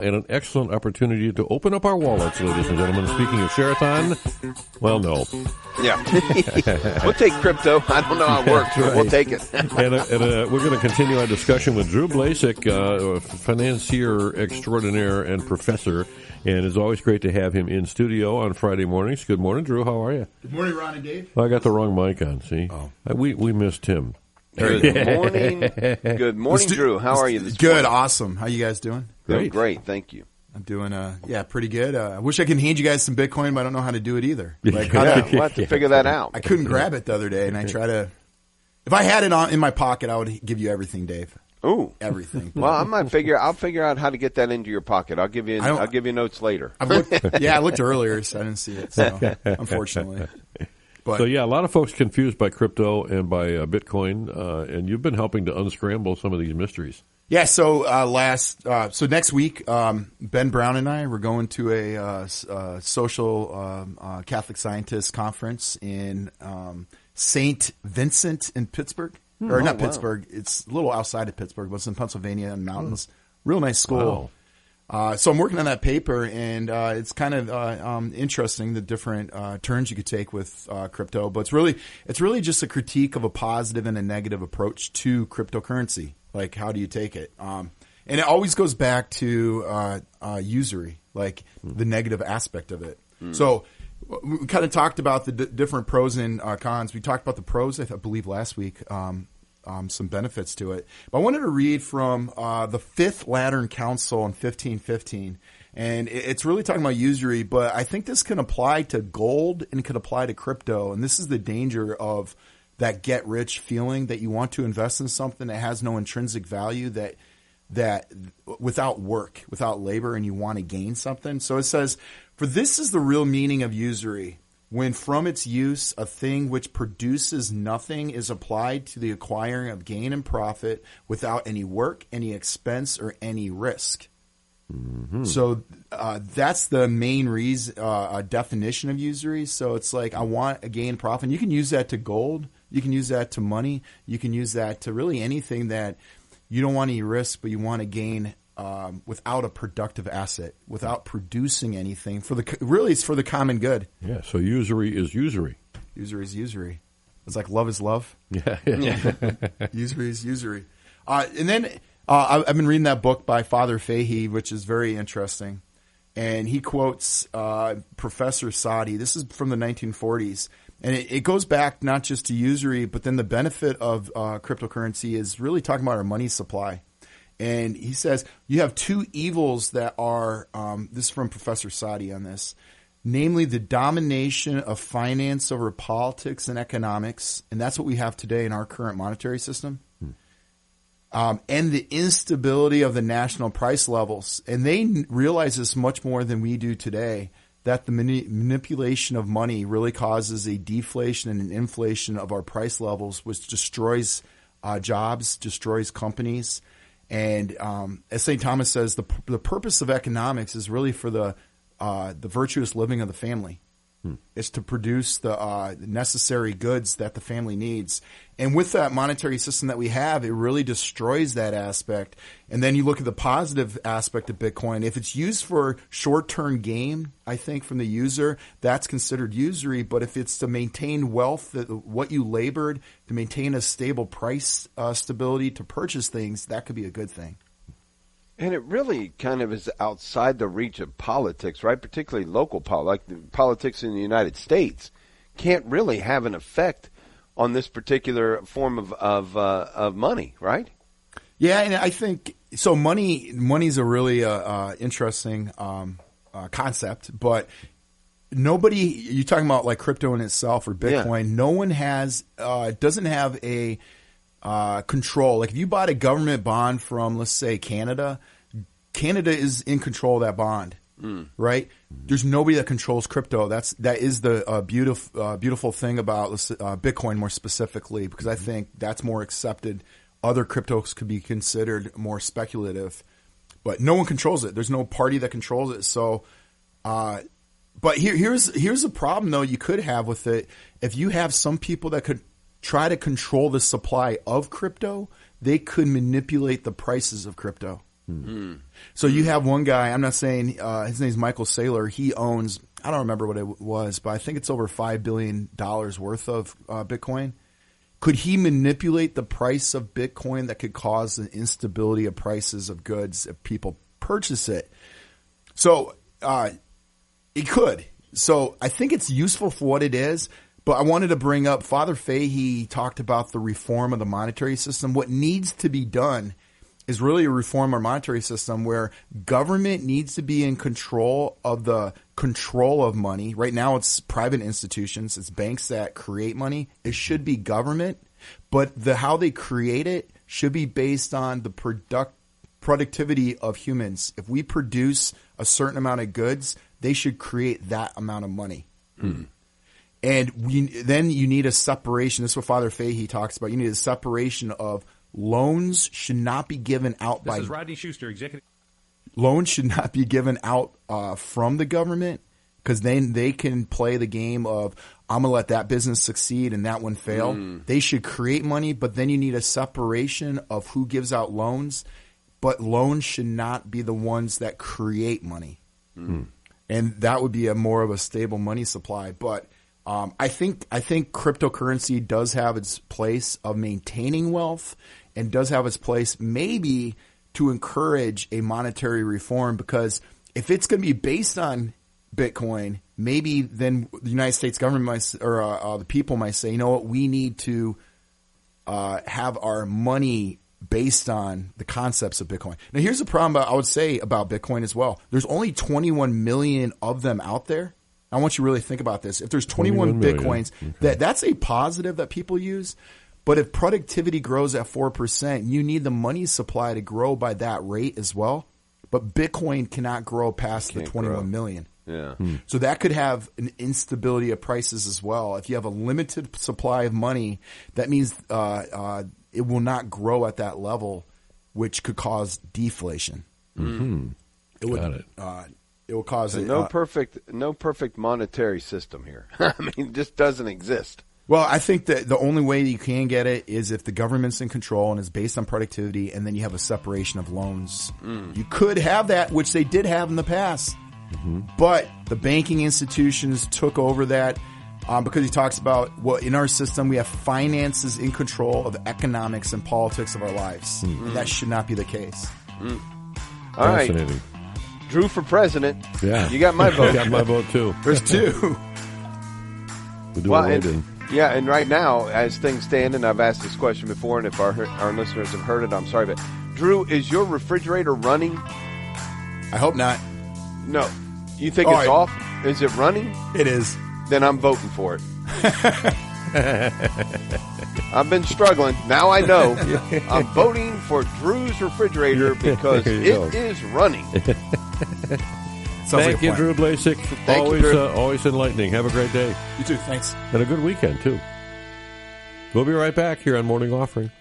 And an excellent opportunity to open up our wallets, ladies and gentlemen. Speaking of Sheraton, well, no. Yeah. We'll take crypto. I don't know how it works, but we'll take it. and we're going to continue our discussion with Drew Blazsik, financier extraordinaire and professor. And it's always great to have him in studio on Friday mornings. Good morning, Drew. How are you? Good morning, Ron and Dave. Well, I got the wrong mic on, see? Oh. We missed him. Good morning. Good morning, Drew. How are you this Good, morning? Awesome. How you guys doing? Great. Thank you. I'm doing, pretty good. I wish I could hand you guys some Bitcoin, but I don't know how to do it either. Like, We'll have to figure that out. I couldn't grab it the other day, and I try to. If I had it in my pocket, I would give you everything, Dave. Ooh, everything. Well, I'll figure out how to get that into your pocket. I'll give you notes later. I looked earlier, so I didn't see it. So unfortunately. But, so, a lot of folks confused by crypto and by Bitcoin, and you've been helping to unscramble some of these mysteries. Yeah, so next week, Ben Brown and I, we're going to a social Catholic scientist conference in St. Vincent in Pittsburgh. Pittsburgh. It's a little outside of Pittsburgh, but it's in Pennsylvania in mountains. Real nice school. Wow. So I'm working on that paper, and it's kind of interesting the different turns you could take with crypto. But it's really just a critique of a positive and a negative approach to cryptocurrency. Like, how do you take it? And it always goes back to usury, like the negative aspect of it. So we kind of talked about the different pros and cons. We talked about the pros, I believe, last week. Some benefits to it. But I wanted to read from the Fifth Lateran Council in 1515. And it's really talking about usury, but I think this can apply to gold and it can apply to crypto. And this is the danger of that get-rich feeling that you want to invest in something that has no intrinsic value, that without work, without labor, and you want to gain something. So it says, "For this is the real meaning of usury. When from its use a thing which produces nothing is applied to the acquiring of gain and profit without any work, any expense, or any risk." Mm-hmm. So that's the main definition of usury. So it's like, I want a gain and profit. And you can use that to gold. You can use that to money. You can use that to really anything that you don't want any risk, but you want to gain without a productive asset, without producing anything. It's for the common good. Yeah, so usury is usury. Usury is usury. It's like love is love. Yeah. Usury is usury. And then I've been reading that book by Father Fahey, which is very interesting. And he quotes Professor Sadi. This is from the 1940s. And it goes back not just to usury, but then the benefit of cryptocurrency is really talking about our money supply. And he says, you have two evils that are, this is from Professor Sadi on this, namely the domination of finance over politics and economics, and that's what we have today in our current monetary system, and the instability of the national price levels. And they realize this much more than we do today, that the manipulation of money really causes a deflation and an inflation of our price levels, which destroys jobs, destroys companies. And as St. Thomas says, the purpose of economics is really for the virtuous living of the family. It's to produce the necessary goods that the family needs. And with that monetary system that we have, it really destroys that aspect. And then you look at the positive aspect of Bitcoin. If it's used for short-term gain, I think, from the user, that's considered usury. But if it's to maintain wealth, what you labored, to maintain a stable price stability, to purchase things, that could be a good thing. And it really kind of is outside the reach of politics, right? Particularly local politics, like the politics in the United States, can't really have an effect on this particular form of money, right? Yeah, and I think so. Money's a really interesting concept, but nobody. You're talking about like crypto in itself or Bitcoin. Yeah. No one doesn't have a control. Like if you bought a government bond from, let's say, Canada is in control of that bond, right? There's nobody that controls crypto. That is the beautiful thing about Bitcoin more specifically, because I think that's more accepted. Other cryptos could be considered more speculative, but no one controls it. There's no party that controls it. So, but here's the problem though you could have with it. If you have some people that could try to control the supply of crypto, they could manipulate the prices of crypto. So you have one guy, I'm not saying, his name's Michael Saylor. He owns, I don't remember what it was, but I think it's over $5 billion worth of Bitcoin. Could he manipulate the price of Bitcoin that could cause an instability of prices of goods if people purchase it? So it could. So I think it's useful for what it is. But I wanted to bring up Father Fahey talked about the reform of the monetary system. What needs to be done is really a reform our monetary system where government needs to be in control of the control of money. Right now it's private institutions. It's banks that create money. It should be government. But how they create it should be based on the productivity of humans. If we produce a certain amount of goods, they should create that amount of money. And then you need a separation. This is what Father Fahey talks about. You need a separation of loans should not be given out by. This is Rodney Schuster, executive. Loans should not be given out from the government because then they can play the game of I'm going to let that business succeed and that one fail. They should create money, but then you need a separation of who gives out loans. But loans should not be the ones that create money. And that would be more of a stable money supply. But I think cryptocurrency does have its place of maintaining wealth and does have its place maybe to encourage a monetary reform, because if it's going to be based on Bitcoin, maybe then the United States government might, or the people might say, you know what, we need to have our money based on the concepts of Bitcoin. Now, here's the problem I would say about Bitcoin as well. There's only 21 million of them out there. I want you to really think about this. If there's 21 Bitcoins, that's a positive that people use. But if productivity grows at 4%, you need the money supply to grow by that rate as well. But Bitcoin cannot grow past the 21 million. Yeah. So that could have an instability of prices as well. If you have a limited supply of money, that means it will not grow at that level, which could cause deflation. It would, Got it. It will cause no perfect monetary system here. I mean, it just doesn't exist. Well, I think that the only way you can get it is if the government's in control and is based on productivity, and then you have a separation of loans. You could have that, which they did have in the past, but the banking institutions took over that because he talks about, well, in our system we have finances in control of economics and politics of our lives. And that should not be the case. All right. Fascinating. Drew for president. Yeah. You got my vote. You got my vote, too. There's two. We'll do it in. Yeah, and right now, as things stand, and I've asked this question before, and if our listeners have heard it, I'm sorry, but Drew, is your refrigerator running? I hope not. No. You think it's off? Is it running? It is. Then I'm voting for it. I've been struggling. Now I know. I'm voting for Drew's refrigerator because it is running. Thank you, Drew Blazsik. Always enlightening. Have a great day. You too. Thanks. And a good weekend, too. We'll be right back here on Morning Offering.